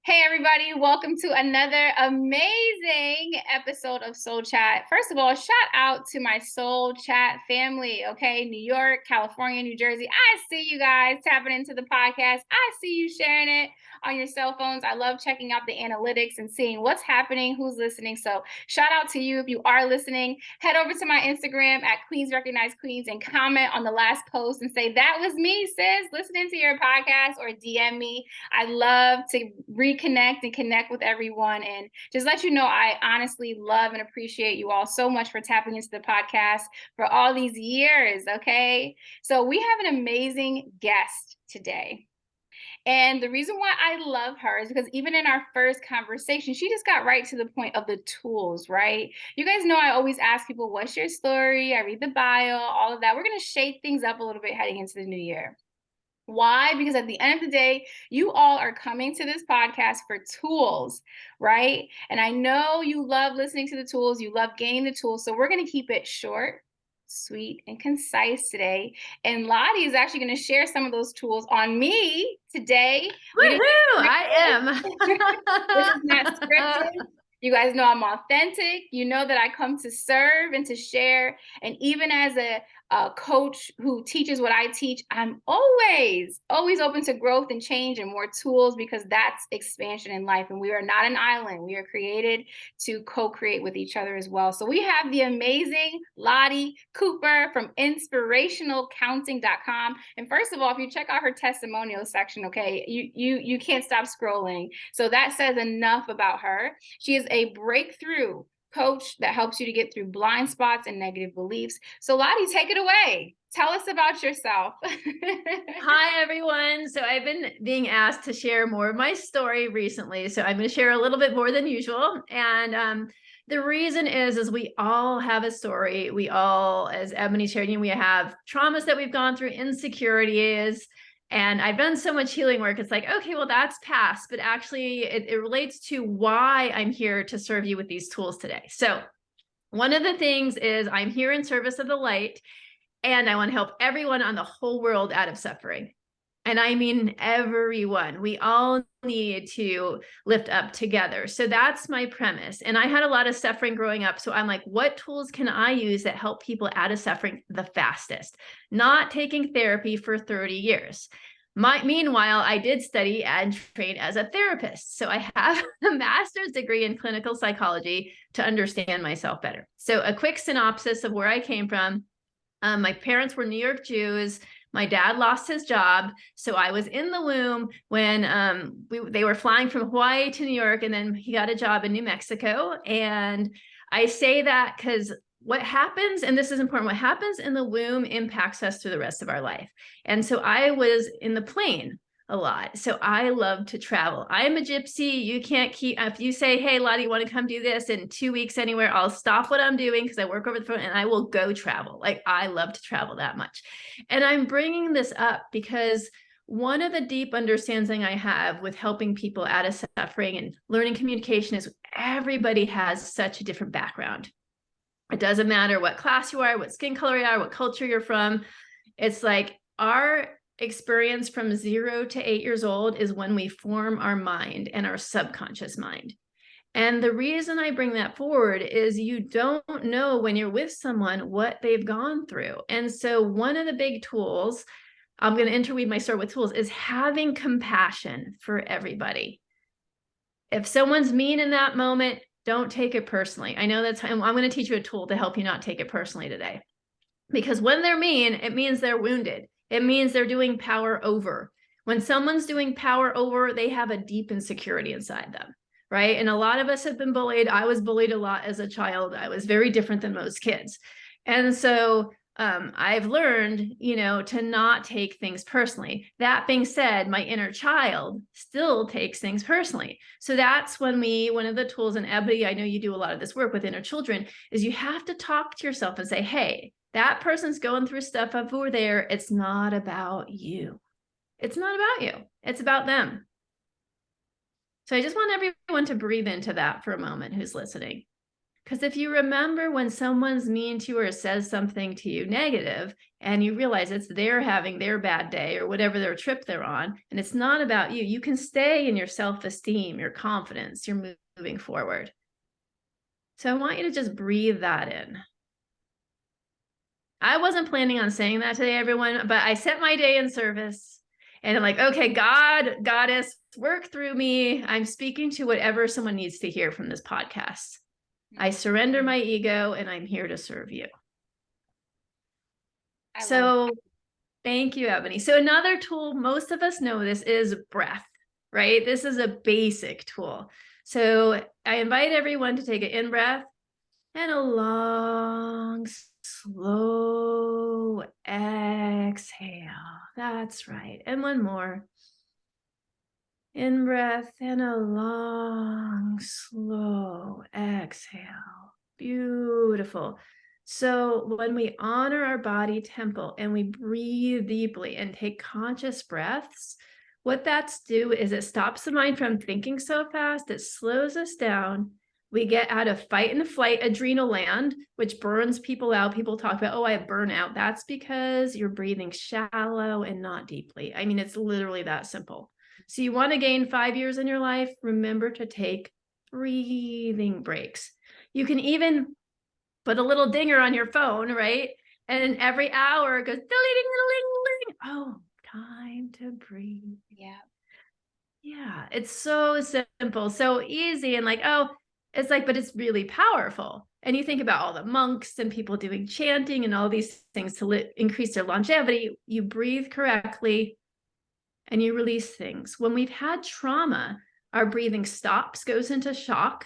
Hey everybody, welcome to another amazing episode of Soul Chat. First of all, shout out to my Soul Chat family, okay? New York, California, New Jersey. I see you guys tapping into the podcast. I see you sharing it on your cell phones. I love checking out the analytics and seeing what's happening, who's listening. So shout out to you if you are listening. Head over to my Instagram at Queens Recognize Queens and comment on the last post and say, that was me, sis, listening to your podcast, or DM me. I love to reconnect and connect with everyone and just let you know I honestly love and appreciate you all so much for tapping into the podcast for all these years, okay? So we have an amazing guest today. And the reason why I love her is because even in our first conversation, she just got right to the point of the tools, right? You guys know I always ask people, what's your story? I read the bio, all of that. We're going to shake things up a little bit heading into the new year. Why? Because at the end of the day, you all are coming to this podcast for tools, right? And I know you love listening to the tools, you love gaining the tools. So we're going to keep it short, sweet, and concise today. And Lottie is actually going to share some of those tools on me today. Woohoo! I am. This is not scripted. You guys know I'm authentic. You know that I come to serve and to share. And even as a coach who teaches what I teach, I'm always open to growth and change and more tools, because that's expansion in life. And we are not an island. We are created to co-create with each other as well. So we have the amazing Lottie Cooper from inspirationalcounting.com. And first of all, if you check out her testimonial section, okay, you can't stop scrolling. So that says enough about her. She is a breakthrough coach that helps you to get through blind spots and negative beliefs. So Lottie, take it away. Tell us about yourself. Hi, everyone. So I've been being asked to share more of my story recently. So I'm going to share a little bit more than usual. And the reason is we all have a story. We all, as Ebony shared, we have traumas that we've gone through, insecurities. And I've done so much healing work. It's like, okay, well, that's past, but actually it relates to why I'm here to serve you with these tools today. So one of the things is I'm here in service of the light, and I want to help everyone on the whole world out of suffering. And I mean, everyone. We all need to lift up together. So that's my premise. And I had a lot of suffering growing up. So I'm like, what tools can I use that help people out of suffering the fastest? Not taking therapy for 30 years. Meanwhile, I did study and train as a therapist. So I have a master's degree in clinical psychology to understand myself better. So a quick synopsis of where I came from. My parents were New York Jews. My dad lost his job. So I was in the womb when they were flying from Hawaii to New York, and then he got a job in New Mexico. And I say that because what happens, and this is important, what happens in the womb impacts us through the rest of our life. And so I was in the plane a lot. So I love to travel. I'm a gypsy. You can't keep, if you say, hey, Lottie, you want to come do this in 2 weeks anywhere, I'll stop what I'm doing because I work over the phone and I will go travel. Like, I love to travel that much. And I'm bringing this up because one of the deep understanding I have with helping people out of suffering and learning communication is everybody has such a different background. It doesn't matter what class you are, what skin color you are, what culture you're from. It's like our experience from 0 to 8 years old is when we form our mind and our subconscious mind. And the reason I bring that forward is you don't know when you're with someone what they've gone through. And so one of the big tools, I'm going to interweave my story with tools, is having compassion for everybody. If someone's mean in that moment, don't take it personally. I know that's, I'm going to teach you a tool to help you not take it personally today. Because when they're mean, it means they're wounded. It means they're doing power over. When someone's doing power over, they have a deep insecurity inside them, right? And a lot of us have been bullied. I was bullied a lot as a child. I was very different than most kids. And so I've learned, to not take things personally. That being said, my inner child still takes things personally. So that's when one of the tools, and Ebony, I know you do a lot of this work with inner children, is you have to talk to yourself and say, hey, that person's going through stuff over there. It's not about you. It's not about you. It's about them. So I just want everyone to breathe into that for a moment who's listening. Because if you remember when someone's mean to you or says something to you negative, and you realize it's they're having their bad day or whatever their trip they're on, and it's not about you, you can stay in your self-esteem, your confidence, you're moving forward. So I want you to just breathe that in. I wasn't planning on saying that today, everyone, but I set my day in service. And I'm like, okay, God, Goddess, work through me. I'm speaking to whatever someone needs to hear from this podcast. I surrender my ego and I'm here to serve you. So thank you, Ebony. So another tool, most of us know this, is breath, right? This is a basic tool. So I invite everyone to take an in breath and a long, slow exhale. That's right. And one more. In breath and a long, slow exhale. Beautiful. So when we honor our body temple and we breathe deeply and take conscious breaths, what that's do is it stops the mind from thinking so fast. It slows us down. We get out of fight and flight adrenal land, which burns people out. People talk about, oh, I have burnout. That's because you're breathing shallow and not deeply. I mean, it's literally that simple. So you want to gain 5 years in your life, remember to take breathing breaks. You can even put a little dinger on your phone, right? And every hour it goes, ding, oh, time to breathe. Yeah. Yeah, it's so simple, so easy, and like, oh, it's like, but it's really powerful. And you think about all the monks and people doing chanting and all these things to increase their longevity. You breathe correctly and you release things. When we've had trauma, our breathing stops, goes into shock.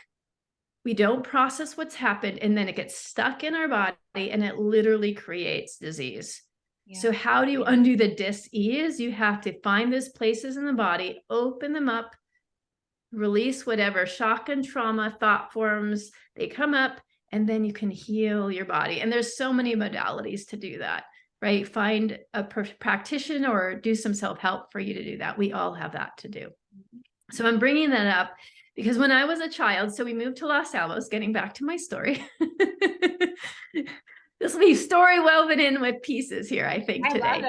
We don't process what's happened, and then it gets stuck in our body and it literally creates disease. Yeah. So how do you undo the dis-ease? You have to find those places in the body, open them up, release whatever shock and trauma thought forms, they come up, and then you can heal your body. And there's so many modalities to do that, right? Find a practitioner or do some self-help for you to do that. We all have that to do. So I'm bringing that up because when I was a child, so we moved to Los Alamos, getting back to my story. This will be story woven in with pieces here, I think, today.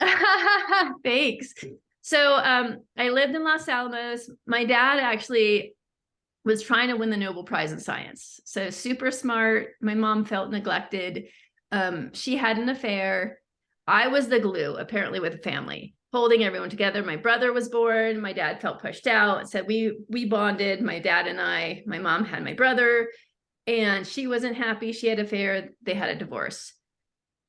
I love it. Thanks. So I lived in Los Alamos. My dad actually was trying to win the Nobel Prize in Science. So super smart. My mom felt neglected. She had an affair. I was the glue, apparently, with the family, holding everyone together. My brother was born. My dad felt pushed out. So we bonded, my dad and I. My mom had my brother, and she wasn't happy. She had an affair. They had a divorce.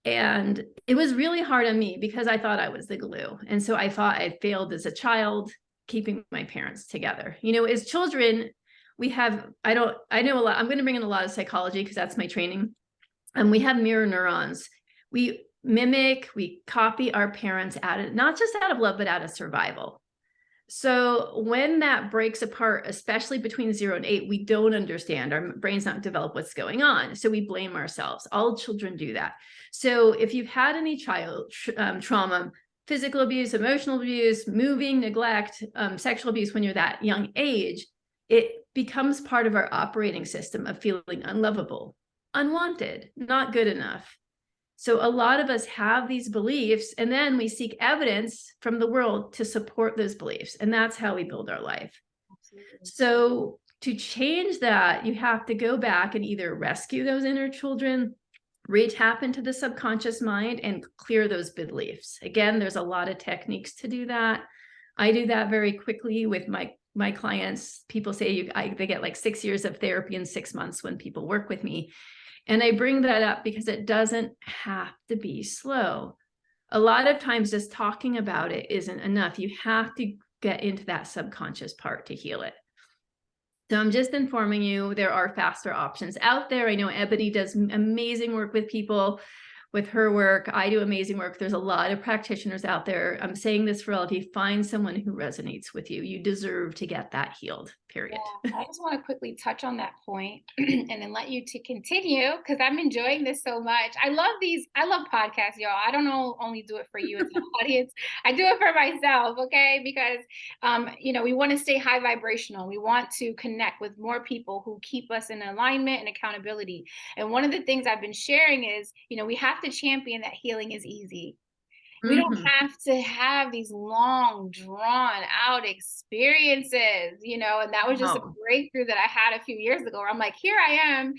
And it was really hard on me because I thought I was the glue. And so I thought I failed as a child, keeping my parents together. You know, as children, we have, I know a lot, I'm going to bring in a lot of psychology because that's my training. And we have mirror neurons. We mimic, we copy our parents out of, not just out of love, but out of survival. So when that breaks apart, especially between 0 and 8, we don't understand. Our brains not develop what's going on. So we blame ourselves. All children do that. So if you've had any child trauma, physical abuse, emotional abuse, moving, neglect, sexual abuse when you're that young age, it becomes part of our operating system of feeling unlovable, unwanted, not good enough. So a lot of us have these beliefs, and then we seek evidence from the world to support those beliefs. And that's how we build our life. Absolutely. So to change that, you have to go back and either rescue those inner children, re-tap into the subconscious mind, and clear those beliefs. Again, there's a lot of techniques to do that. I do that very quickly with my clients. People say they get like 6 years of therapy in 6 months when people work with me. And I bring that up because it doesn't have to be slow. A lot of times just talking about it isn't enough. You have to get into that subconscious part to heal it. So I'm just informing you, there are faster options out there. I know Ebony does amazing work with people with her work. I do amazing work. There's a lot of practitioners out there. I'm saying this for reality. Find someone who resonates with you. You deserve to get that healed, period. Yeah, I just want to quickly touch on that point and then let you to continue because I'm enjoying this so much. I love these. I love podcasts, y'all. I don't know, only do it for you as an audience. I do it for myself, okay? Because we want to stay high vibrational. We want to connect with more people who keep us in alignment and accountability. And one of the things I've been sharing is, we have to champion that healing is easy. We don't Mhm. have to have these long, drawn out experiences, and that was just a No. breakthrough that I had a few years ago where I'm like, here I am,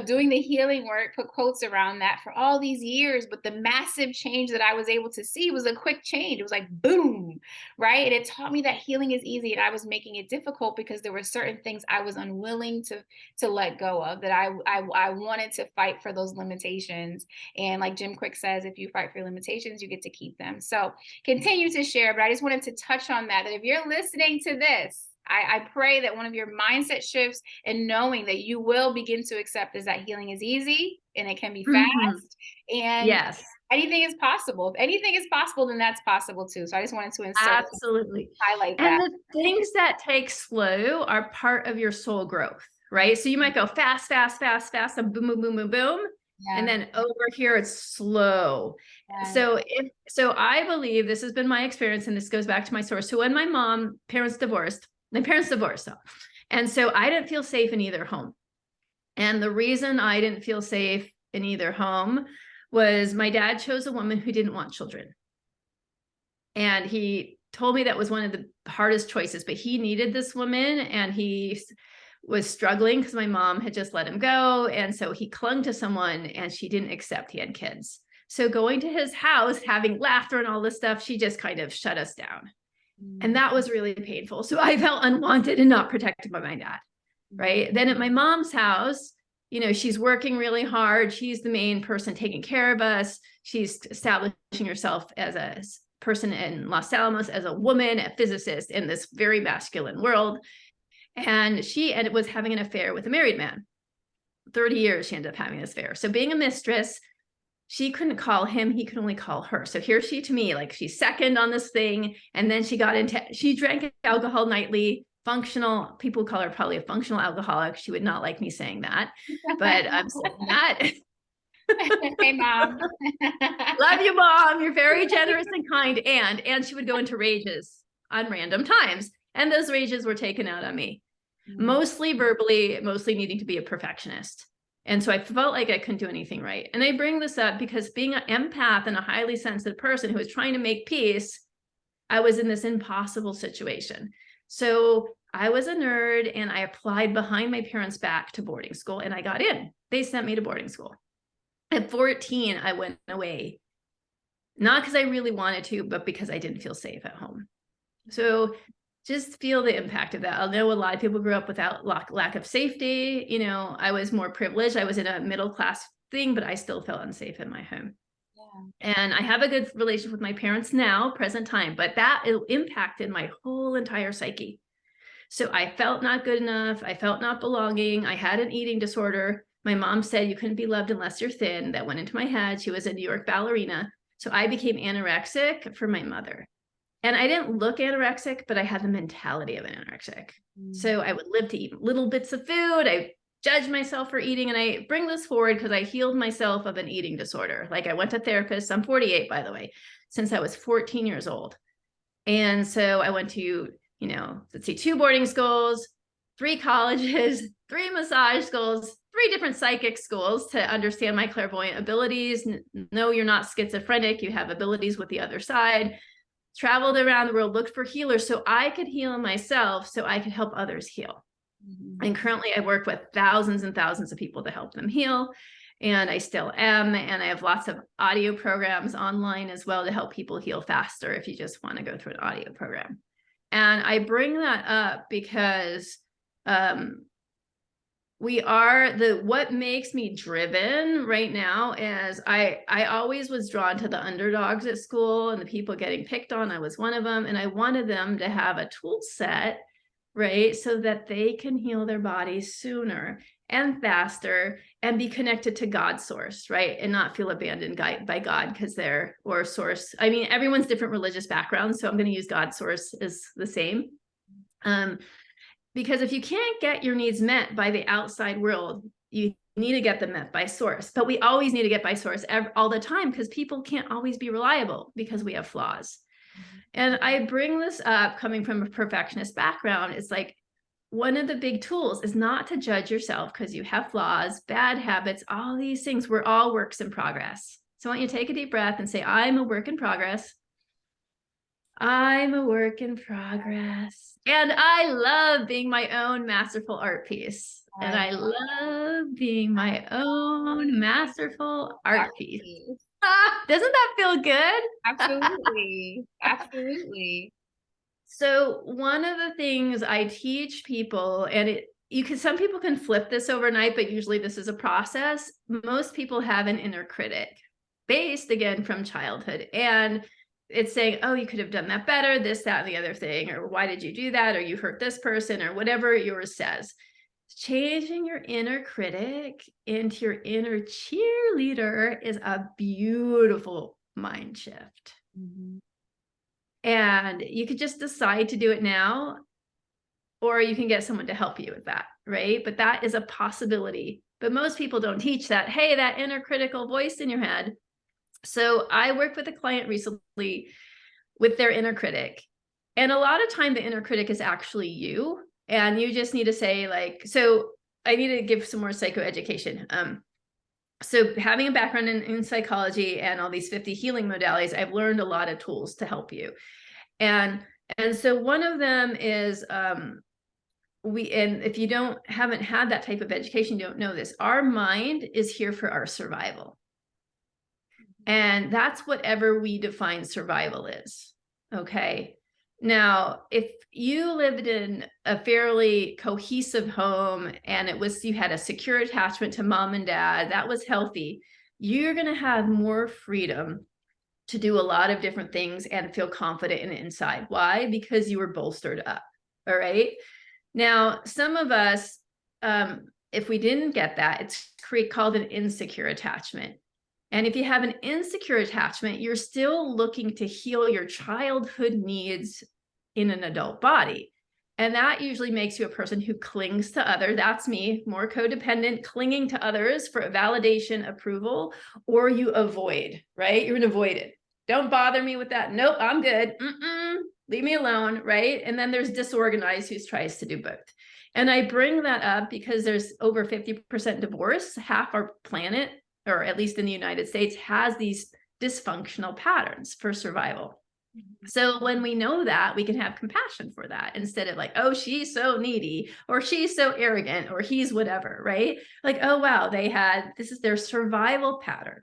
doing the healing work, put quotes around that for all these years. But the massive change that I was able to see was a quick change. It was like, boom, right? And it taught me that healing is easy. And I was making it difficult because there were certain things I was unwilling to let go of, that I wanted to fight for those limitations. And like Jim Quick says, if you fight for your limitations, you get to keep them. So continue to share, but I just wanted to touch on that if you're listening to this, I pray that one of your mindset shifts and knowing that you will begin to accept is that healing is easy and it can be Mhm. fast and Yes, anything is possible. If anything is possible, then that's possible too. So I just wanted to absolutely. highlight And that. the things that take slow are part of your soul growth, right? So you might go fast, fast, fast, fast, and boom, boom, boom, boom, boom. And Yeah. then over here, it's slow. Yes. So I believe this has been my experience, and this goes back to my source. So when my parents divorced, though. And so I didn't feel safe in either home. And the reason I didn't feel safe in either home was my dad chose a woman who didn't want children. And he told me that was one of the hardest choices, but he needed this woman and he was struggling because my mom had just let him go. And so he clung to someone and she didn't accept he had kids. So going to his house, having laughter and all this stuff, she just kind of shut us down. And that was really painful. So I felt unwanted and not protected by my dad. Right. Then at my mom's house, she's working really hard. She's the main person taking care of us. She's establishing herself as a person in Los Alamos, as a woman, a physicist in this very masculine world. And she was having an affair with a married man. 30 years she ended up having this affair. So being a mistress, she couldn't call him, he could only call her. So here she, to me, like she's second on this thing. And then she drank alcohol nightly, functional. People call her probably a functional alcoholic. She would not like me saying that, but I'm saying that. Hey, Mom. Love you, Mom. You're very generous and kind. And she would go into rages on random times. And those rages were taken out on me, mostly verbally, mostly needing to be a perfectionist. And so I felt like I couldn't do anything right. And I bring this up because being an empath and a highly sensitive person who was trying to make peace, I was in this impossible situation. So I was a nerd and I applied behind my parents' back to boarding school and I got in. They sent me to boarding school. At 14, I went away, not because I really wanted to, but because I didn't feel safe at home. So just feel the impact of that. I know a lot of people grew up without lack of safety. I was more privileged. I was in a middle class thing, but I still felt unsafe in my home. Yeah. And I have a good relationship with my parents now, present time, but that impacted my whole entire psyche. So I felt not good enough. I felt not belonging. I had an eating disorder. My mom said you couldn't be loved unless you're thin. That went into my head. She was a New York ballerina. So I became anorexic for my mother. And I didn't look anorexic, but I had the mentality of an anorexic. So I would live to eat little bits of food. I judged myself for eating. And I bring this forward because I healed myself of an eating disorder. Like I went to therapists. I'm 48, by the way, since I was 14 years old. And so I went to, 2 boarding schools, 3 colleges, 3 massage schools, 3 different psychic schools to understand my clairvoyant abilities. No, you're not schizophrenic. You have abilities with the other side. Traveled around the world, looked for healers so I could heal myself, so I could help others heal. And currently I work with thousands and thousands of people to help them heal. And I still am. And I have lots of audio programs online as well to help people heal faster if you just want to go through an audio program. And I bring that up because what makes me driven right now is I always was drawn to the underdogs at school and the people getting picked on. I was one of them. And I wanted them to have a tool set, right? So that they can heal their bodies sooner and faster and be connected to God's source, right? And not feel abandoned by God because they're, or source. I mean, everyone's different religious backgrounds, so I'm going to use God's source as the same. Because if you can't get your needs met by the outside world, you need to get them met by source. But we always need to get by source all the time, because people can't always be reliable because we have flaws. And I bring this up coming from a perfectionist background. It's like, one of the big tools is not to judge yourself because you have flaws, bad habits, all these things. We're all works in progress. So I want you to take a deep breath and say, I'm a work in progress. I'm a work in progress. And I love being my own masterful art piece. And I love being my own masterful art piece. Doesn't that feel good? Absolutely. Absolutely. So one of the things I teach people, and some people can flip this overnight, but usually this is a process. Most people have an inner critic based, again, from childhood. And it's saying, oh, you could have done that better, this, that, and the other thing, or why did you do that? Or you hurt this person, or whatever yours says. Changing your inner critic into your inner cheerleader is a beautiful mind shift. Mm-hmm. And you could just decide to do it now, or you can get someone to help you with that, right? But that is a possibility. But most people don't teach that. Hey, that inner critical voice in your head. So I worked with a client recently with their inner critic. And a lot of time the inner critic is actually you. And you just need to say, like, so I need to give some more psychoeducation. So having a background in psychology and all these 50 healing modalities, I've learned a lot of tools to help you. And so one of them is, and if you haven't had that type of education, you don't know this, our mind is here for our survival. And that's whatever we define survival is. Okay. Now, if you lived in a fairly cohesive home and you had a secure attachment to mom and dad, that was healthy, you're going to have more freedom to do a lot of different things and feel confident in the inside. Why? Because you were bolstered up. All right. Now, some of us, if we didn't get that, it's called an insecure attachment. And if you have an insecure attachment, you're still looking to heal your childhood needs in an adult body. And that usually makes you a person who clings to others. That's me, more codependent, clinging to others for validation, approval, or you avoid, right? You're an avoidant. Don't bother me with that. Nope, I'm good. Leave me alone, right? And then there's disorganized who tries to do both. And I bring that up because there's over 50% divorce. Half our planet, or at least in the United States, has these dysfunctional patterns for survival. So when we know that, we can have compassion for that instead of like, oh, she's so needy, or she's so arrogant, or he's whatever, right? Like, oh, wow, this is their survival pattern.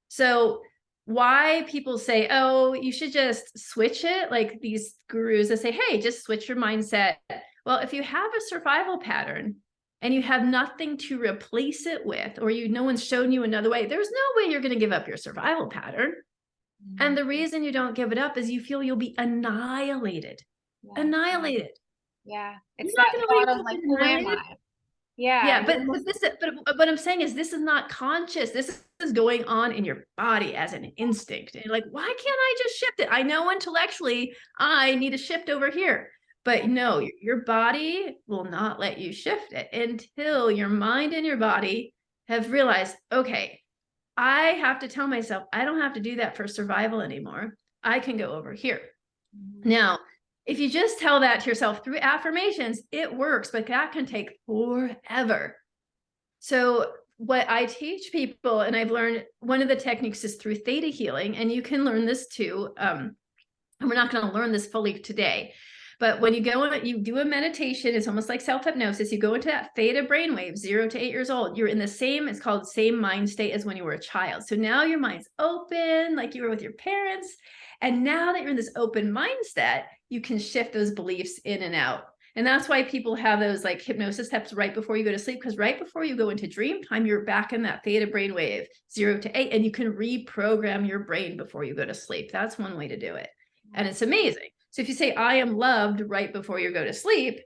So why people say, oh, you should just switch it, like these gurus that say, hey, just switch your mindset. Well, if you have a survival pattern and you have nothing to replace it with, or no one's shown you another way, there's no way you're going to give up your survival pattern. Mm-hmm. And the reason you don't give it up is you feel you'll be annihilated. Yeah. Annihilated. Yeah. It's not thought of like, who am I? Yeah, but what I'm saying is this is not conscious. This is going on in your body as an instinct. And like, why can't I just shift it? I know intellectually I need to shift over here. But no, your body will not let you shift it until your mind and your body have realized, okay, I have to tell myself, I don't have to do that for survival anymore. I can go over here. Mm-hmm. Now, if you just tell that to yourself through affirmations, it works, but that can take forever. So what I teach people, and I've learned one of the techniques is through theta healing, and you can learn this too. And we're not going to learn this fully today. But when you do a meditation, it's almost like self-hypnosis. You go into that theta brainwave, 0 to 8 years old. You're in it's called same mind state as when you were a child. So now your mind's open, like you were with your parents. And now that you're in this open mindset, you can shift those beliefs in and out. And that's why people have those like hypnosis steps right before you go to sleep, because right before you go into dream time, you're back in that theta brainwave, 0 to 8, and you can reprogram your brain before you go to sleep. That's one way to do it. And it's amazing. So if you say, I am loved right before you go to sleep,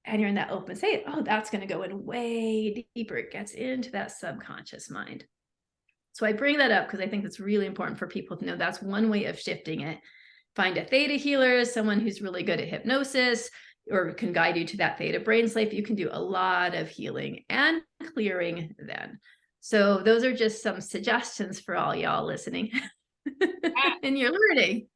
and you're in that open state, oh, that's going to go in way deeper. It gets into that subconscious mind. So I bring that up because I think it's really important for people to know that's one way of shifting it. Find a theta healer, someone who's really good at hypnosis, or can guide you to that theta brain slave. You can do a lot of healing and clearing then. So those are just some suggestions for all y'all listening. And you're learning.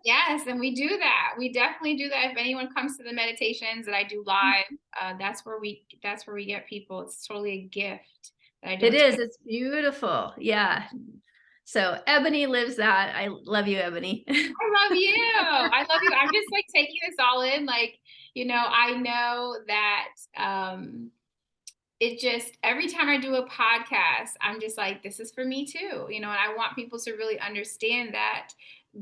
Yes, and we do that. We definitely do that. If anyone comes to the meditations that I do live, that's where we get people. It's totally a gift that I do. It is. It's beautiful. Yeah. So Ebony lives that. I love you, Ebony. I love you. I love you. I'm just like taking this all in. Like, I know that it just, every time I do a podcast, I'm just like, this is for me too. And I want people to really understand that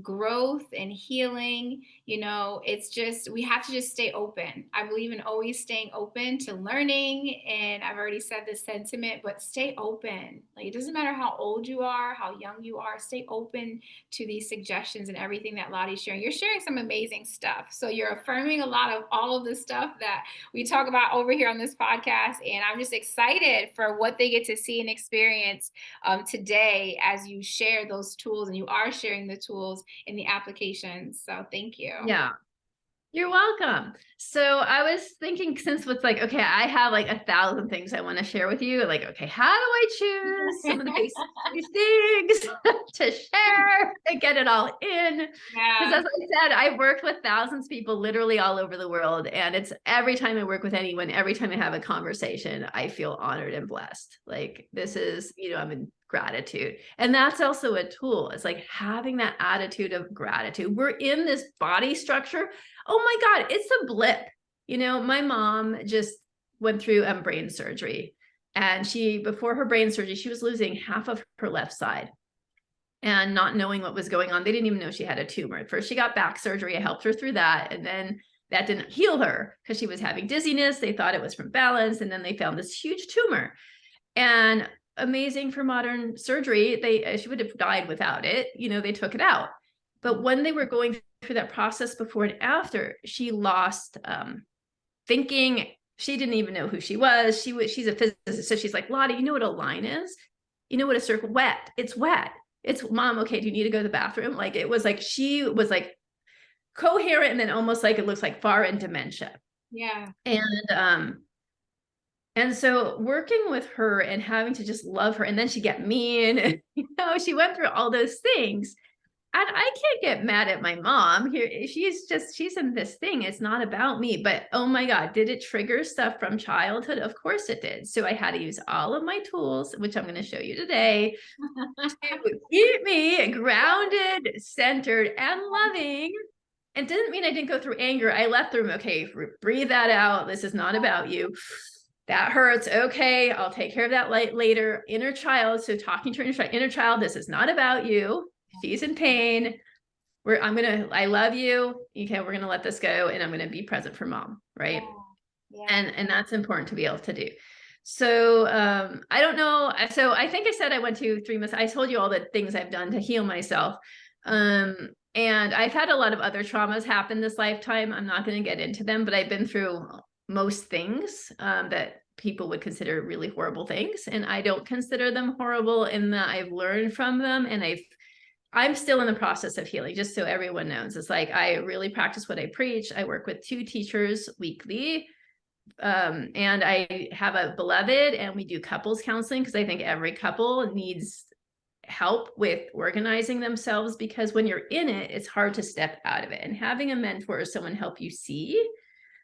growth and healing, it's just, we have to just stay open. I believe in always staying open to learning. And I've already said this sentiment, but stay open. Like, it doesn't matter how old you are, how young you are, stay open to these suggestions and everything that Lottie's sharing. You're sharing some amazing stuff. So you're affirming a lot of all of the stuff that we talk about over here on this podcast. And I'm just excited for what they get to see and experience today as you share those tools, and you are sharing the tools in the applications. So thank you. Yeah. You're welcome. So I was thinking, since it's like, okay, I have like 1,000 things I want to share with you. Like, okay, how do I choose some of the basic things to share and get it all in? Because as I said, I've worked with thousands of people literally all over the world. And it's every time I work with anyone, every time I have a conversation, I feel honored and blessed. Like, this is, I'm in gratitude. And that's also a tool. It's like having that attitude of gratitude. We're in this body structure. Oh my God, it's a blip. My mom just went through brain surgery, and before her brain surgery, she was losing half of her left side and not knowing what was going on. They didn't even know she had a tumor. At first, she got back surgery. I helped her through that. And then that didn't heal her because she was having dizziness. They thought it was from balance. And then they found this huge tumor. And amazing for modern surgery, she would have died without it. They took it out. But when they were going through that process before and after, she lost thinking. She didn't even know who she was. She's a physicist. So she's like, Lottie, you know what a line is? You know what a circle? Wet. It's wet. It's, Mom, okay, do you need to go to the bathroom? Like, it was like, she was like coherent, and then almost like it looks like far in dementia. Yeah. And so working with her and having to just love her, and then she get mean, she went through all those things. And I can't get mad at my mom here. She's in this thing. It's not about me, but oh my God, did it trigger stuff from childhood? Of course it did. So I had to use all of my tools, which I'm going to show you today, to keep me grounded, centered, and loving. It didn't mean I didn't go through anger. I left the room. Okay, breathe that out. This is not about you. That hurts. Okay, I'll take care of that later. Inner child. So talking to your inner child, this is not about you. She's in pain. I love you. Okay, we're gonna let this go, and I'm gonna be present for Mom, right? Yeah. And that's important to be able to do. So I don't know. So I think I said I went to 3 months. I told you all the things I've done to heal myself. And I've had a lot of other traumas happen this lifetime. I'm not going to get into them, but I've been through most things that people would consider really horrible things. And I don't consider them horrible in that I've learned from them, and I'm still in the process of healing, just so everyone knows. It's like, I really practice what I preach. I work with 2 teachers weekly. And I have a beloved, and we do couples counseling because I think every couple needs help with organizing themselves, because when you're in it, it's hard to step out of it. And having a mentor or someone help you see,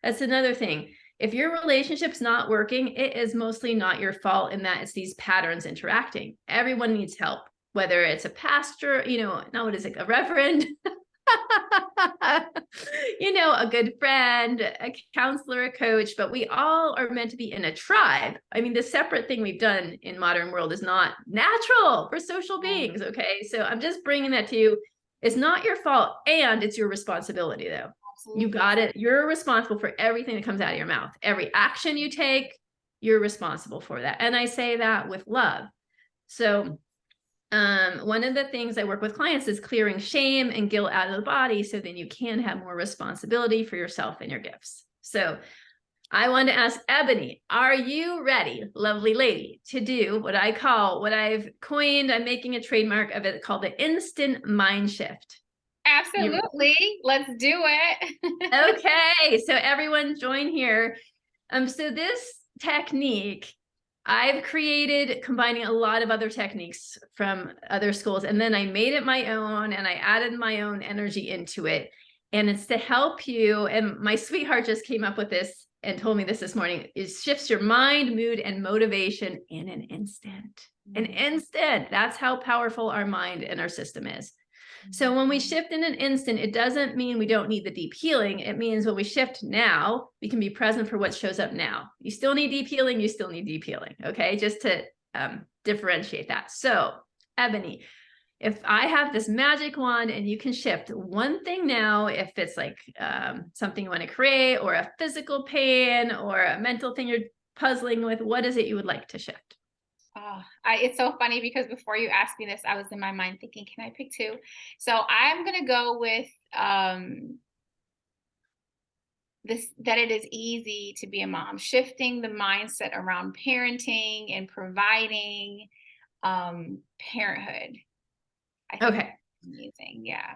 that's another thing. If your relationship's not working, it is mostly not your fault, in that it's these patterns interacting. Everyone needs help, whether it's a pastor, now what is it, a reverend, a good friend, a counselor, a coach, but we all are meant to be in a tribe. I mean, the separate thing we've done in modern world is not natural for social beings. Okay. So I'm just bringing that to you. It's not your fault, and it's your responsibility though. Absolutely. You got it. You're responsible for everything that comes out of your mouth. Every action you take, you're responsible for that. And I say that with love. So one of the things I work with clients is clearing shame and guilt out of the body, so then you can have more responsibility for yourself and your gifts. So I want to ask Ebony, are you ready, lovely lady, to do what I've coined, I'm making a trademark of it called the instant mind shift? Absolutely. Let's do it. Okay, so everyone join here. So this technique I've created combining a lot of other techniques from other schools, and then I made it my own and I added my own energy into it. And it's to help you. And my sweetheart just came up with this and told me this morning. It shifts your mind, mood, and motivation in an instant. An instant. That's how powerful our mind and our system is. So when we shift in an instant, it doesn't mean we don't need the deep healing. It means when we shift now, we can be present for what shows up now. You still need deep healing. You still need deep healing. Okay. Just to differentiate that. So Ebony, if I have this magic wand and you can shift one thing now, if it's like something you want to create or a physical pain or a mental thing you're puzzling with, what is it you would like to shift? Oh, it's so funny because before you asked me this, I was in my mind thinking, can I pick two? So I'm gonna go with this, that it is easy to be a mom, shifting the mindset around parenting and providing parenthood. I think Okay. amazing. Yeah.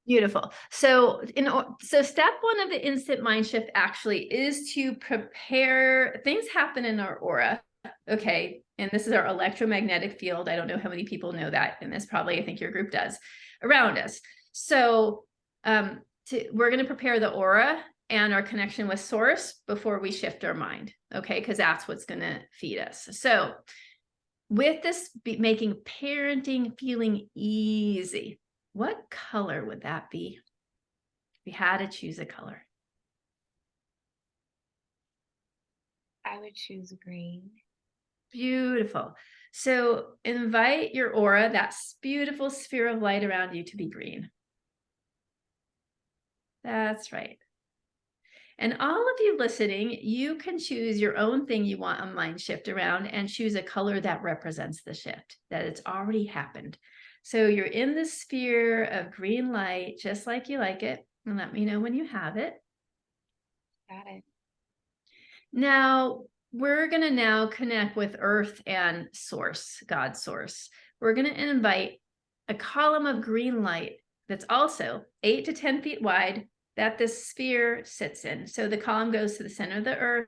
Beautiful. So step one of the instant mind shift actually is to prepare. Things happen in our aura. Okay. And this is our electromagnetic field. I don't know how many people know that in this, probably, I think your group does, around us. So we're going to prepare the aura and our connection with source before we shift our mind. Okay. Because that's what's going to feed us. So with this making parenting feeling easy, what color would that be? If we had to choose a color. I would choose green. Beautiful. So invite your aura, that beautiful sphere of light around you, to be green. That's right. And all of you listening, you can choose your own thing you want a mind shift around and choose a color that represents the shift, that it's already happened. So you're in the sphere of green light, just like you like it. And let me know when you have it. Got it. Now, we're going to now connect with Earth and Source, God Source. We're going to invite a column of green light that's also 8 to 10 feet wide that this sphere sits in. So the column goes to the center of the Earth,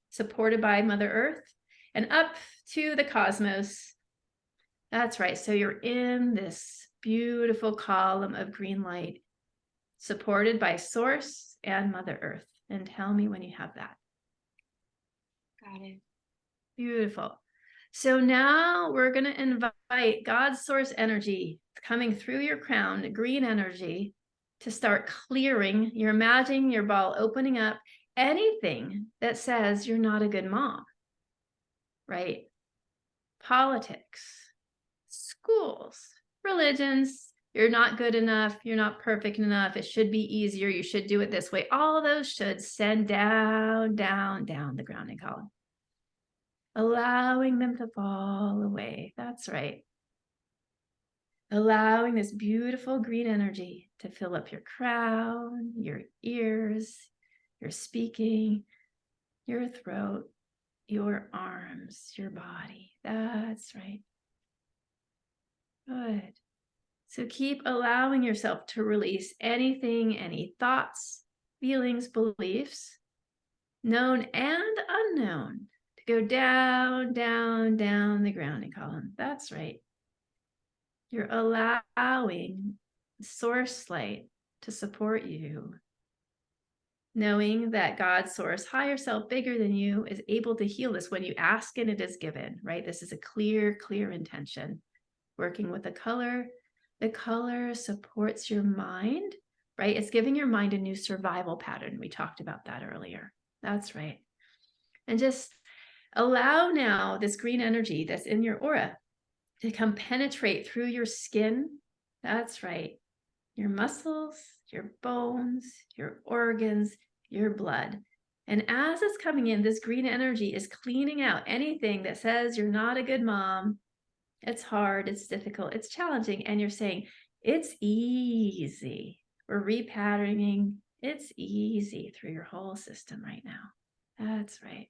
supported by Mother Earth, and up to the cosmos. That's right. So you're in this beautiful column of green light, supported by Source and Mother Earth. And tell me when you have that. Got it. Beautiful. So now we're going to invite God's source energy coming through your crown, green energy, to start clearing. You're imagining your ball opening up anything that says you're not a good mom, right? Politics, schools, religions, you're not good enough, you're not perfect enough, it should be easier, you should do it this way. All those should send down, down, down the grounding column, allowing them to fall away. That's right. Allowing this beautiful green energy to fill up your crown, your ears, your speaking, your throat, your arms, your body. That's right. Good. So keep allowing yourself to release anything, any thoughts, feelings, beliefs, known and unknown, to go down, down, down the grounding column. That's right. You're allowing source light to support you, knowing that God's source, higher self, bigger than you, is able to heal this. When you ask and it is given, right? This is a clear, clear intention. Working with the color supports your mind, right? It's giving your mind a new survival pattern. We talked about that earlier. That's right. And just allow now this green energy that's in your aura to come penetrate through your skin. That's right. Your muscles, your bones, your organs, your blood. And as it's coming in, this green energy is cleaning out anything that says you're not a good mom. It's hard, it's difficult, it's challenging. And you're saying, it's easy. We're repatterning. It's easy through your whole system right now. That's right.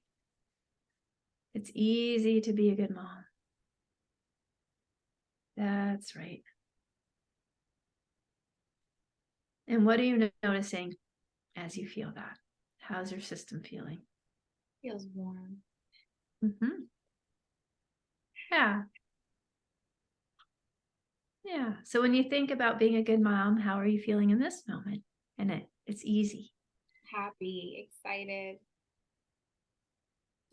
It's easy to be a good mom. That's right. And what are you noticing as you feel that? How's your system feeling? Feels warm. Mm-hmm. Yeah. Yeah. So when you think about being a good mom, how are you feeling in this moment? And it's easy. Happy, excited,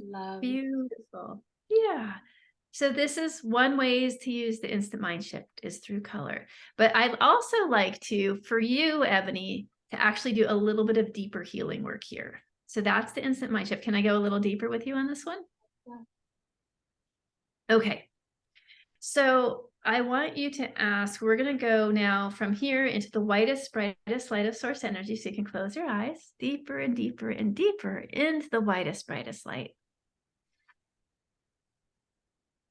love. Beautiful. Yeah. So this is one ways to use the instant mind shift is through color. But I'd also like to, for you, Ebony, to actually do a little bit of deeper healing work here. So that's the instant mind shift. Can I go a little deeper with you on this one? Yeah. Okay. So I want you to ask, we're going to go now from here into the whitest, brightest light of source energy. So you can close your eyes, deeper and deeper and deeper into the whitest, brightest light.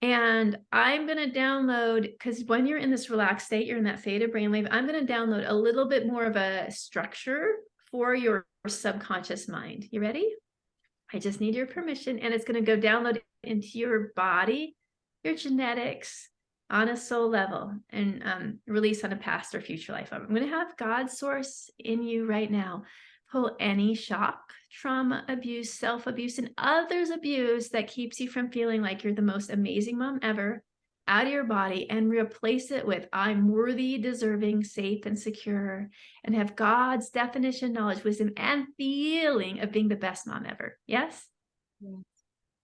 And I'm going to download, because when you're in this relaxed state, you're in that theta brainwave, I'm going to download a little bit more of a structure for your subconscious mind. You ready? I just need your permission, and it's going to go download into your body, your genetics on a soul level, and release on a past or future life. I'm going to have God's source in you right now. Pull any shock, trauma, abuse, self-abuse, and others' abuse that keeps you from feeling like you're the most amazing mom ever out of your body, and replace it with I'm worthy, deserving, safe, and secure, and have God's definition, knowledge, wisdom, and feeling of being the best mom ever. Yes? Yes.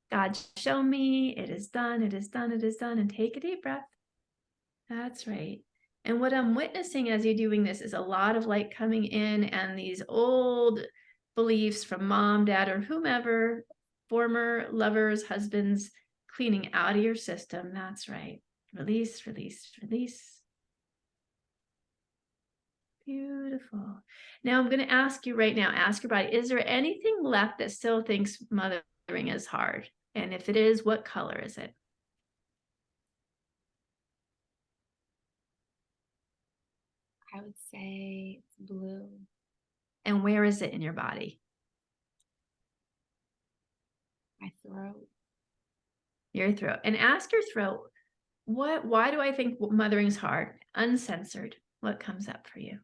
God, show me it is done, it is done, it is done, and take a deep breath. That's right. And what I'm witnessing as you're doing this is a lot of light coming in, and these old beliefs from mom, dad, or whomever, former lovers, husbands, cleaning out of your system. That's right. Release, release, release. Beautiful. Now I'm going to ask you right now, ask your body, is there anything left that still thinks mothering is hard? And if it is, what color is it? I would say it's blue. And where is it in your body? My throat. Your throat. And ask your throat, why do I think mothering is hard? Uncensored. What comes up for you?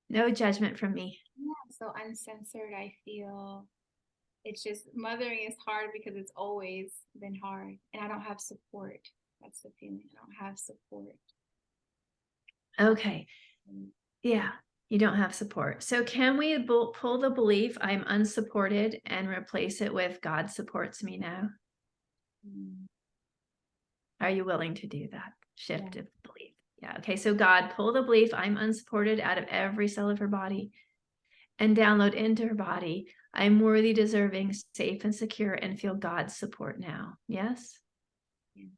No judgment from me. Yeah, so uncensored, I feel it's just mothering is hard because it's always been hard, and I don't have support. That's the feeling. I don't have support. Okay. Yeah, you don't have support. So can we pull the belief I'm unsupported and replace it with God supports me now? Are you willing to do that shift of belief? Yeah. Okay. So God, pull the belief I'm unsupported out of every cell of her body and download into her body. I'm worthy, deserving, safe, and secure, and feel God's support now. Yes? Yeah.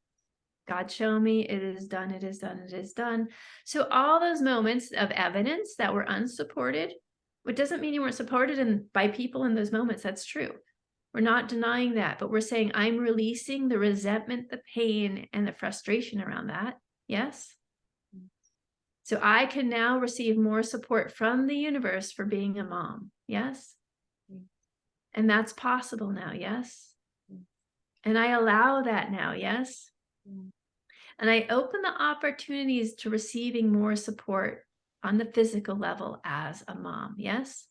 God, show me it is done, it is done, it is done. So all those moments of evidence that were unsupported, it doesn't mean you weren't supported by people in those moments. That's true. We're not denying that, but we're saying I'm releasing the resentment, the pain, and the frustration around that. Yes? So I can now receive more support from the universe for being a mom. Yes? And that's possible now. Yes? And I allow that now. Yes? And I open the opportunities to receiving more support on the physical level as a mom. Yes?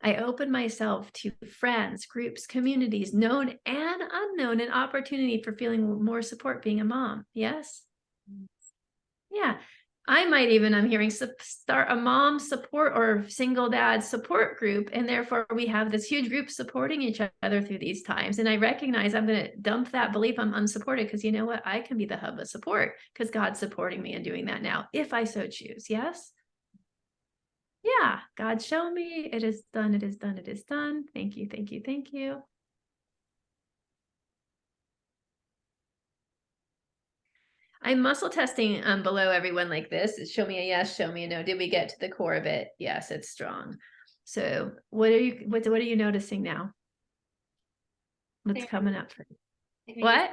I open myself to friends, groups, communities, known and unknown, an opportunity for feeling more support being a mom. Yes? Yeah. I might even, I'm hearing, start a mom support or single dad support group. And therefore we have this huge group supporting each other through these times. And I recognize I'm going to dump that belief I'm unsupported, because you know what? I can be the hub of support because God's supporting me and doing that now, if I so choose. Yes? Yeah. God, show me it is done. It is done. It is done. Thank you. Thank you. Thank you. I'm muscle testing below everyone like this. Show me a yes, show me a no. Did we get to the core of it? Yes, it's strong. So what are you noticing now? What's coming up for you? Like when What?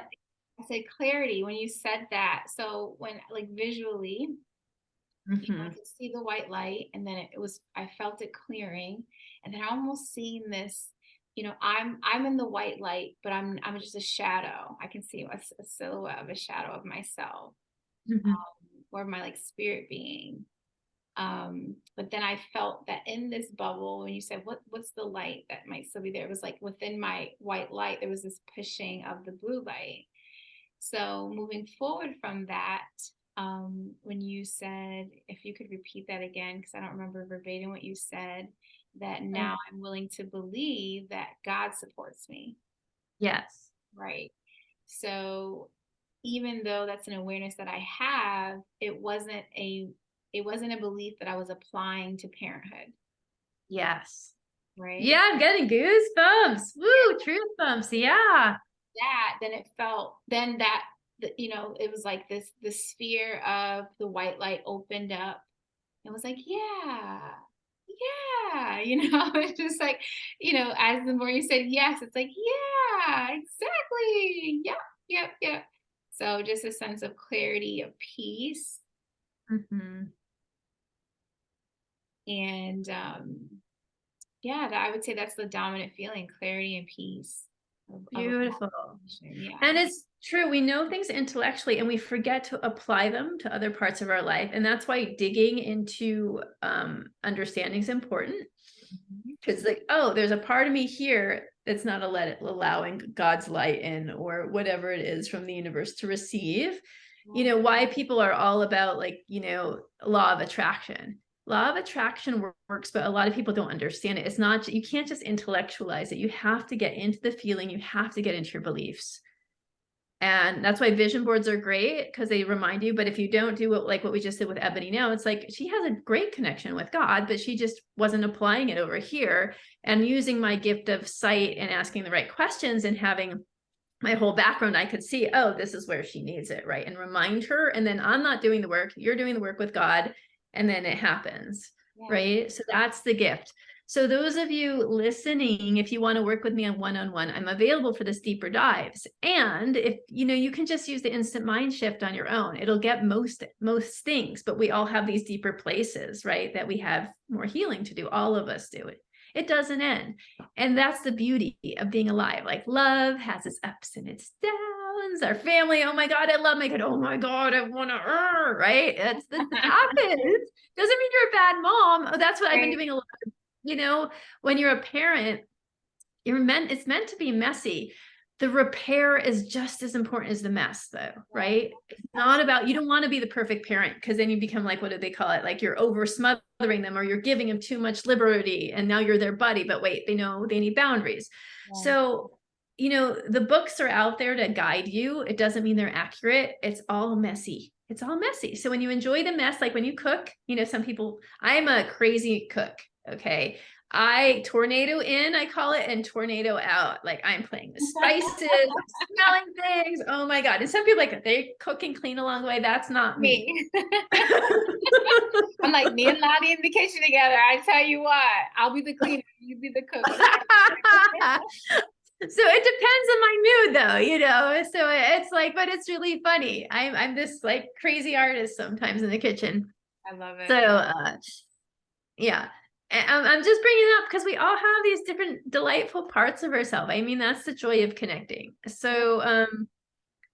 I said clarity when you said that. So when like visually, I Mm-hmm. could see the white light, and then it was I felt it clearing, and then I almost seen this. I'm in the white light, but I'm just a shadow. I can see a silhouette of a shadow of myself, Mm-hmm. or my like spirit being. But then I felt that in this bubble, when you said what's the light that might still be there, it was like within my white light, there was this pushing of the blue light. So moving forward from that, when you said, if you could repeat that again, because I don't remember verbatim what you said, that now I'm willing to believe that God supports me, Yes. right? So even though that's an awareness that I have, it wasn't a belief that I was applying to parenthood, Yes. right? Yeah, I'm getting goosebumps. Woo, truth bumps. Yeah. Then it felt then that it was like the sphere of the white light opened up. It was like, yeah, yeah, it's just like, as the more you said yes, it's like, yeah, exactly. Yep, yep, yep. So just a sense of clarity, of peace. Mm-hmm. And yeah, that I would say that's the dominant feeling, clarity and peace of Beautiful. yeah. And it's true. We know things intellectually and we forget to apply them to other parts of our life. And that's why digging into understanding is important. Mhm. Because like, oh, there's a part of me here that's not allowing God's light in or whatever it is from the universe to receive. Why people are all about like, law of attraction. Law of attraction works, but a lot of people don't understand it. It's not, you can't just intellectualize it. You have to get into the feeling, you have to get into your beliefs. And that's why vision boards are great because they remind you. But if you don't do it like what we just did with Ebony now, it's like she has a great connection with God, but she just wasn't applying it over here. And using my gift of sight and asking the right questions and having my whole background, I could see, oh, this is where she needs it, right? And remind her. And then I'm not doing the work, you're doing the work with God, and then it happens, Yeah. right? So that's the gift. So those of you listening, if you want to work with me on one-on-one, I'm available for this deeper dives. And if you can just use the instant mind shift on your own. It'll get most things, but we all have these deeper places, right? That we have more healing to do. All of us do it. It doesn't end. And that's the beauty of being alive. Like love has its ups and its downs. Our family, oh my God, I love my kid. Oh my God, I want to, right? This happens. Doesn't mean you're a bad mom. Oh, that's what I've been doing a lot. When you're a parent, it's meant to be messy. The repair is just as important as the mess though, right? It's not about, you don't want to be the perfect parent because then you become like, what do they call it? Like you're over smothering them or you're giving them too much liberty and now you're their buddy, but wait, they know they need boundaries. Yeah. So, the books are out there to guide you. It doesn't mean they're accurate. It's all messy. It's all messy. So when you enjoy the mess, like when you cook, some people, I'm a crazy cook. Okay. I tornado in, I call it, and tornado out. Like I'm playing the spices, smelling things. Oh my God. And some people like they cook and clean along the way. That's not me. I'm like, me and Lottie in the kitchen together. I tell you what, I'll be the cleaner, you be the cook. So it depends on my mood though, so it's like, but it's really funny. I'm this like crazy artist sometimes in the kitchen. I love it. So yeah. I'm just bringing it up because we all have these different delightful parts of ourselves. I mean, that's the joy of connecting. So,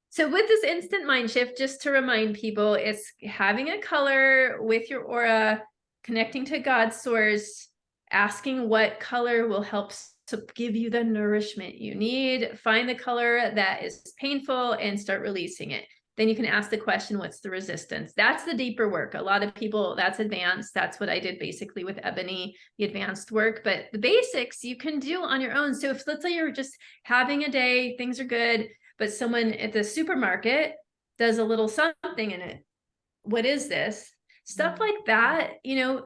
so with this instant mind shift, just to remind people, it's having a color with your aura, connecting to God's source, asking what color will help to give you the nourishment you need. Find the color that is painful and start releasing it. Then you can ask the question, what's the resistance? That's the deeper work. A lot of people, that's advanced. That's what I did basically with Ebony, the advanced work. But the basics you can do on your own. So if let's say you're just having a day, things are good, but someone at the supermarket does a little something in it. What is this? Stuff like that,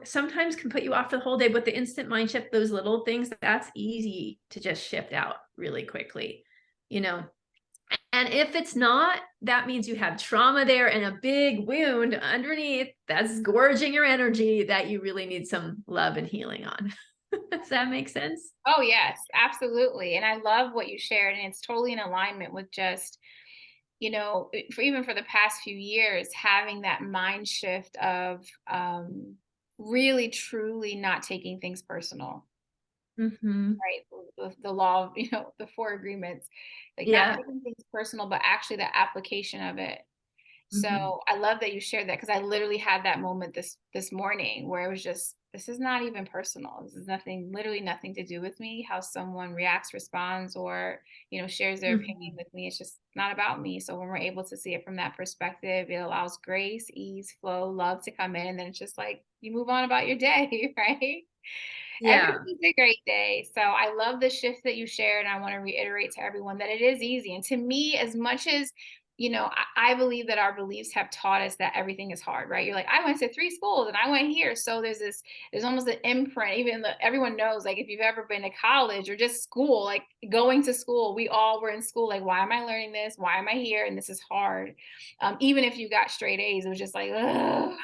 sometimes can put you off for the whole day, but the instant mind shift, those little things, that's easy to just shift out really quickly, And if it's not, that means you have trauma there and a big wound underneath that's gorging your energy that you really need some love and healing on. Does that make sense? Oh, yes, absolutely. And I love what you shared. And it's totally in alignment with just, for even for the past few years, having that mind shift of really, truly not taking things personal, Mhm. right? The law of, the four agreements, like not Yeah. taking things personal, but actually the application of it. Mhm. So I love that you shared that because I literally had that moment this morning where it was just, this is not even personal. This is nothing, literally nothing to do with me. How someone reacts, responds, or shares their opinion Mhm. with me. It's just not about me. So when we're able to see it from that perspective, it allows grace, ease, flow, love to come in, and then it's just like you move on about your day, right? Every Yeah. day's a great day. So I love the shift that you shared. And I want to reiterate to everyone that it is easy. And to me, as much as, I believe that our beliefs have taught us that everything is hard, right? You're like, I went to 3 schools and I went here. So there's almost an imprint, even everyone knows, like if you've ever been to college or just school, like going to school, we all were in school. Like, why am I learning this? Why am I here? And this is hard. Even if you got straight A's, it was just like, ugh,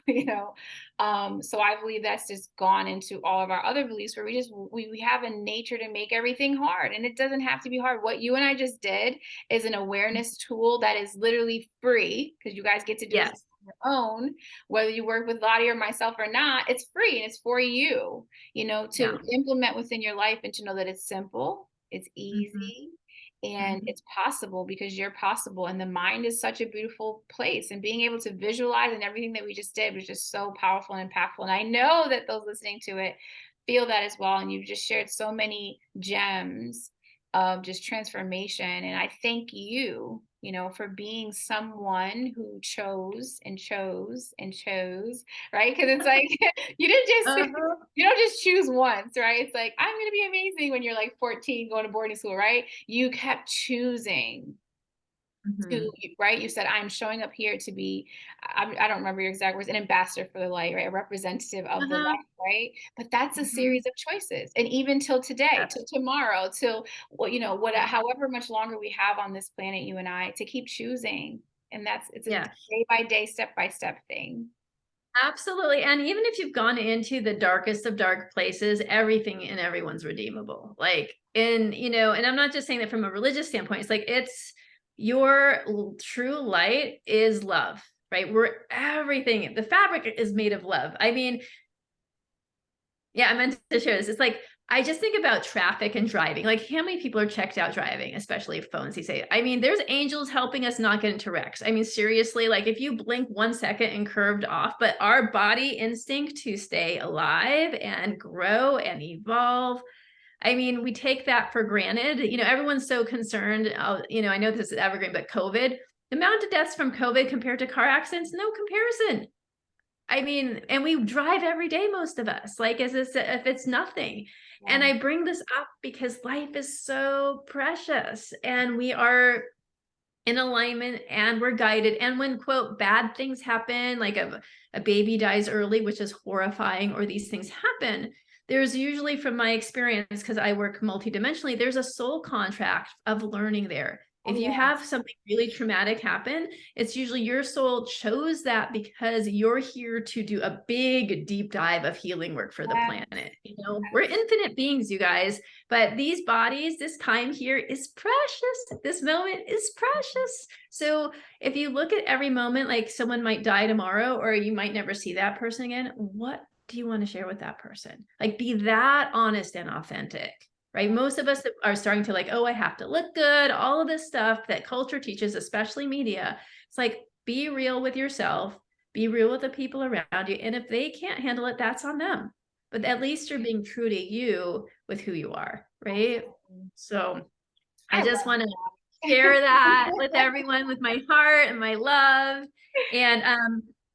so I believe that's just gone into all of our other beliefs where we have a nature to make everything hard, and it doesn't have to be hard. What you and I just did is an awareness tool that is literally free because you guys get to do it Yes. on your own, whether you work with Lottie or myself or not. It's free and it's for you, Yeah. to implement within your life and to know that it's simple, it's Mhm. easy, and Mhm. it's possible because you're possible. And the mind is such a beautiful place, and being able to visualize and everything that we just did was just so powerful and impactful. And I know that those listening to it feel that as well. And you've just shared so many gems of just transformation. And I thank you, for being someone who chose and chose and chose, right? Because it's like you didn't just Uh-huh. you don't just choose once, right? It's like, I'm going to be amazing when you're like 14 going to boarding school, right? You kept choosing to, Mhm. right? You said, I'm showing up here to be, I don't remember your exact words, an ambassador for the light, right? A representative of the Uh-huh. light, right? But that's a Mhm. series of choices. And even till today, Yes. till tomorrow, till, well, Yeah. however much longer we have on this planet, you and I, to keep choosing. And it's a Yeah. day by day, step by step thing. Absolutely. And even if you've gone into the darkest of dark places, everything and everyone's redeemable. Like, and I'm not just saying that from a religious standpoint, it's like it's your true light is love, right? We're everything, the fabric is made of love. I mean, yeah, I meant to share this. It's like I just think about traffic and driving. Like how many people are checked out driving, especially phones these days. I mean, there's angels helping us not get into wrecks. I mean, seriously, like if you blink 1 second and curved off, but our body instinct to stay alive and grow and evolve. I mean, we take that for granted. Everyone's so concerned. I know this is evergreen, but COVID, the amount of deaths from COVID compared to car accidents, no comparison. I mean, and we drive every day, most of us, like as if it's nothing. And Yeah. I bring this up because life is so precious and we are in alignment and we're guided. And when, quote, bad things happen, like a baby dies early, which is horrifying, or these things happen, there's usually, from my experience, because I work multidimensionally, there's a soul contract of learning there. Oh, If you yeah. have something really traumatic happen, it's usually your soul chose that because you're here to do a big deep dive of healing work for the Yes. planet. We're infinite beings, you guys, but these bodies, this time here is precious. This moment is precious. So if you look at every moment, like someone might die tomorrow, or you might never see that person again, what do you want to share with that person? Like, be that honest and authentic, right? Most of us are starting to like, oh, I have to look good, all of this stuff that culture teaches, especially media. It's like, be real with yourself, be real with the people around you. And if they can't handle it, that's on them. But at least you're being true to you with who you are, right? Absolutely. So I I just love want to that. share that with everyone, with my heart and my love. And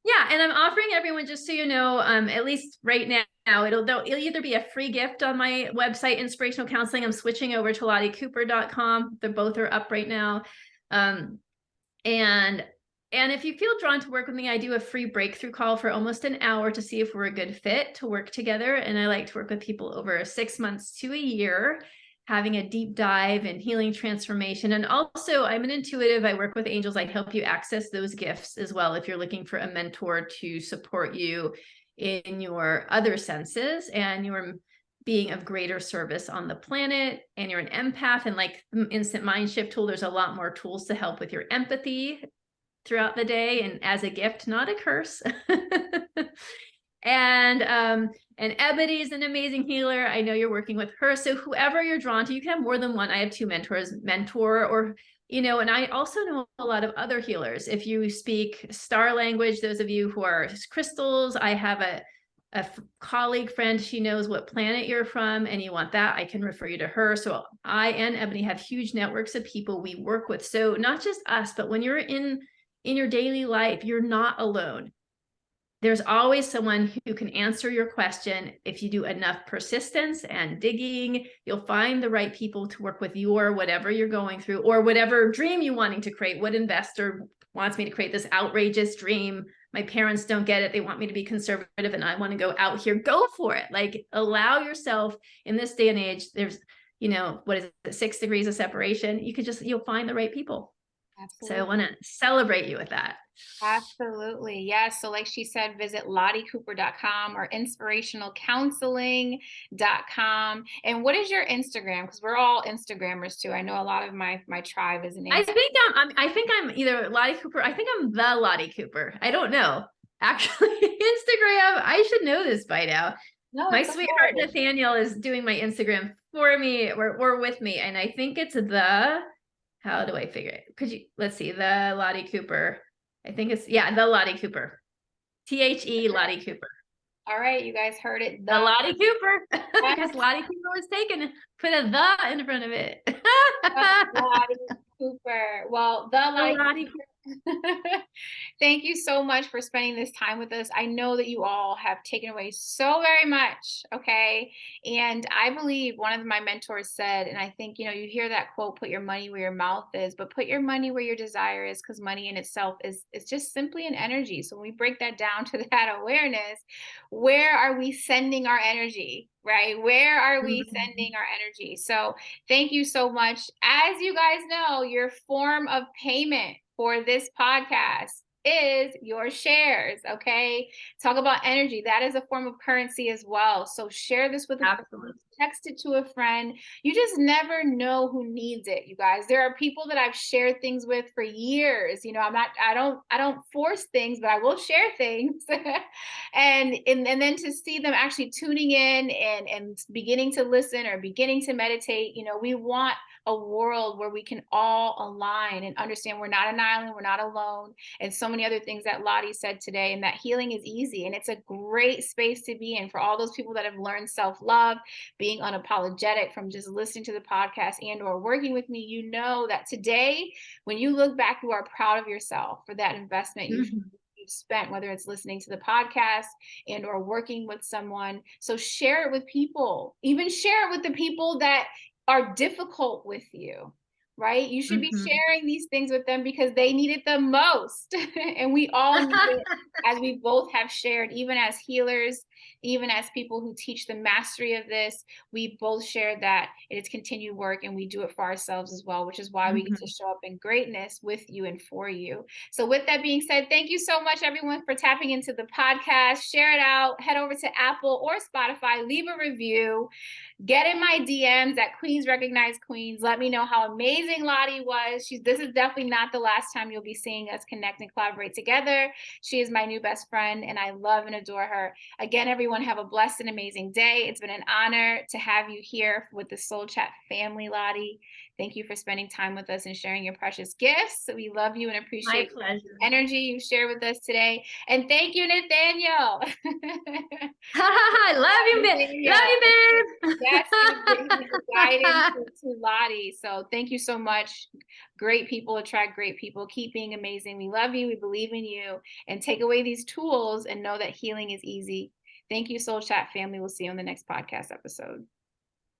yeah, and I'm offering everyone, just so you know, at least right now, it'll either be a free gift on my website, Inspirational Counseling. I'm switching over to LottieCooper.com. They both are up right now. Um, and if you feel drawn to work with me, I do a free breakthrough call for almost an hour to see if we're a good fit to work together. And I like to work with people over 6 months to a year, having a deep dive and healing transformation. And also, I'm an intuitive. I work with angels. I help you access those gifts as well if you're looking for a mentor to support you in your other senses and your being of greater service on the planet, and you're an empath, and like the instant mind shift tool, there's a lot more tools to help with your empathy throughout the day and as a gift, not a curse. And Ebony is an amazing healer. I know you're working with her. So whoever you're drawn to, you can have more than one. I have two mentors, mentor, or, you know, and I also know a lot of other healers. If you speak star language, those of you who are crystals, I have a colleague friend, she knows what planet you're from and you want that, I can refer you to her. So I and Ebony have huge networks of people we work with. So not just us, but when you're in your daily life, you're not alone. There's always someone who can answer your question. If you do enough persistence and digging, you'll find the right people to work with your whatever you're going through, or whatever dream you're wanting to create. What investor wants me to create this outrageous dream? My parents don't get it. They want me to be conservative and I want to go out here. Go for it. Like, allow yourself. In this day and age, there's, you know, what is it, 6 degrees of separation. You'll find the right people. Absolutely. So I want to celebrate you with that. Absolutely. Yes. So like she said, visit lottecooper.com or inspirationalcounseling.com. And what is your Instagram? Because we're all Instagrammers too. I know a lot of my tribe is an Instagram. I think I'm either Lottie Cooper. I think I'm the Lottie Cooper. I don't know. Actually, Instagram, I should know this by now. No, My sweetheart Nathaniel is doing my Instagram for me or with me. And I think it's how do I figure it? Let's see, the Lottie Cooper. I think it's, the Lottie Cooper. THE Lottie Cooper. All right, you guys heard it. The Lottie Cooper. Because Lottie Cooper was taken, put a the in front of it. Lottie Cooper. Well, the Lottie Cooper. Thank you so much for spending this time with us. I know that you all have taken away so very much. Okay. And I believe one of my mentors said, and I think, you know, you hear that quote, put your money where your mouth is, but put your money where your desire is, because money in itself is just simply an energy. So when we break that down to that awareness, where are we sending our energy? Right? Where are we sending our energy? So thank you so much. As you guys know, your form of payment for this podcast is your shares. Okay. Talk about energy. That is a form of currency as well. So share this with a friend, text it to a friend. You just never know who needs it, you guys. There are people that I've shared things with for years. You know, I don't force things, but I will share things. and then to see them actually tuning in and beginning to listen or beginning to meditate, you know, we want a world where we can all align and understand we're not an island, we're not alone, and so many other things that Lottie said today, and that healing is easy. And it's a great space to be in for all those people that have learned self-love, being unapologetic from just listening to the podcast and or working with me. You know that today, when you look back, you are proud of yourself for that investment you've spent, whether it's listening to the podcast and or working with someone. So share it with people, even share it with the people that are difficult with you, right? You should be sharing these things with them because they need it the most. And we all need it, as we both have shared, even as healers, even as people who teach the mastery of this, we both share that it's continued work and we do it for ourselves as well, which is why we get to show up in greatness with you and for you. So with that being said, thank you so much, everyone, for tapping into the podcast. Share it out, head over to Apple or Spotify, leave a review. Get in my DMs at Queens Recognize Queens. Let me know how amazing Lottie was. This is definitely not the last time you'll be seeing us connect and collaborate together. She is my new best friend, and I love and adore her. Again, everyone, have a blessed and amazing day. It's been an honor to have you here with the SoulChat family, Lottie. Thank you for spending time with us and sharing your precious gifts. We love you and appreciate the energy you share with us today. And thank you, Nathaniel. I love you, babe. Love you, babe. Yes, guidance to Lottie. So thank you so much. Great people attract great people. Keep being amazing. We love you. We believe in you. And take away these tools and know that healing is easy. Thank you, SoulChat family. We'll see you on the next podcast episode.